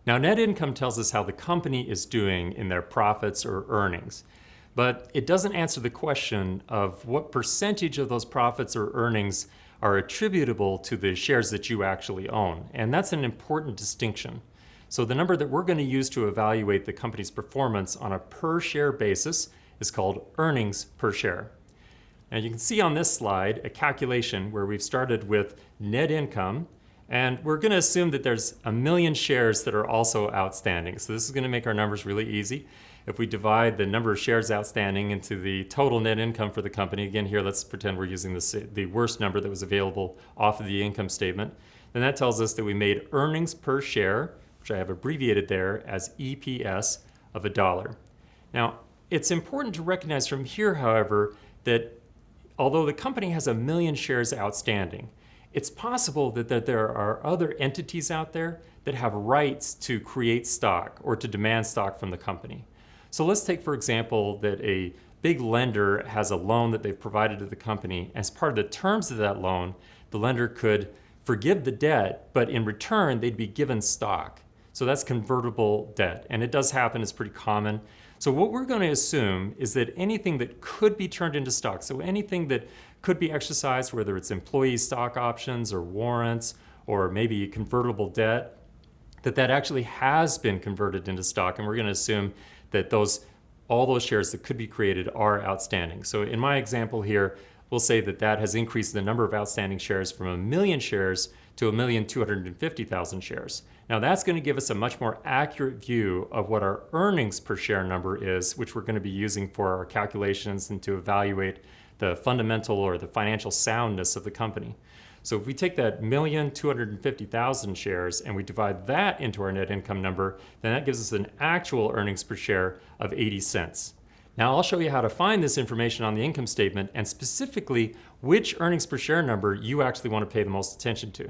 Now, net income tells us how the company is doing in their profits or earnings, but it doesn't answer the question of what percentage of those profits or earnings are attributable to the shares that you actually own. And that's an important distinction. So the number that we're going to use to evaluate the company's performance on a per share basis is called earnings per share. Now you can see on this slide a calculation where we've started with net income, and we're going to assume that there's 1 million shares that are also outstanding. So this is going to make our numbers really easy. If we divide the number of shares outstanding into the total net income for the company, again here let's pretend we're using the worst number that was available off of the income statement, then that tells us that we made earnings per share, which I have abbreviated there as EPS, of $1. Now it's important to recognize from here, however, that although the company has 1 million shares outstanding, it's possible that there are other entities out there that have rights to create stock or to demand stock from the company. So let's take, for example, that a big lender has a loan that they've provided to the company. As part of the terms of that loan, the lender could forgive the debt, but in return, they'd be given stock. So that's convertible debt, and it does happen, it's pretty common. So what we're going to assume is that anything that could be turned into stock, so anything that could be exercised, whether it's employee stock options or warrants or maybe convertible debt, that actually has been converted into stock, and we're going to assume that all those shares that could be created are outstanding. So in my example here, we'll say that has increased the number of outstanding shares from 1 million shares to 1,250,000 shares. Now that's going to give us a much more accurate view of what our earnings per share number is, which we're going to be using for our calculations and to evaluate the fundamental or the financial soundness of the company. So if we take that 1,250,000 shares and we divide that into our net income number, then that gives us an actual earnings per share of 80 cents. Now I'll show you how to find this information on the income statement and specifically which earnings per share number you actually want to pay the most attention to.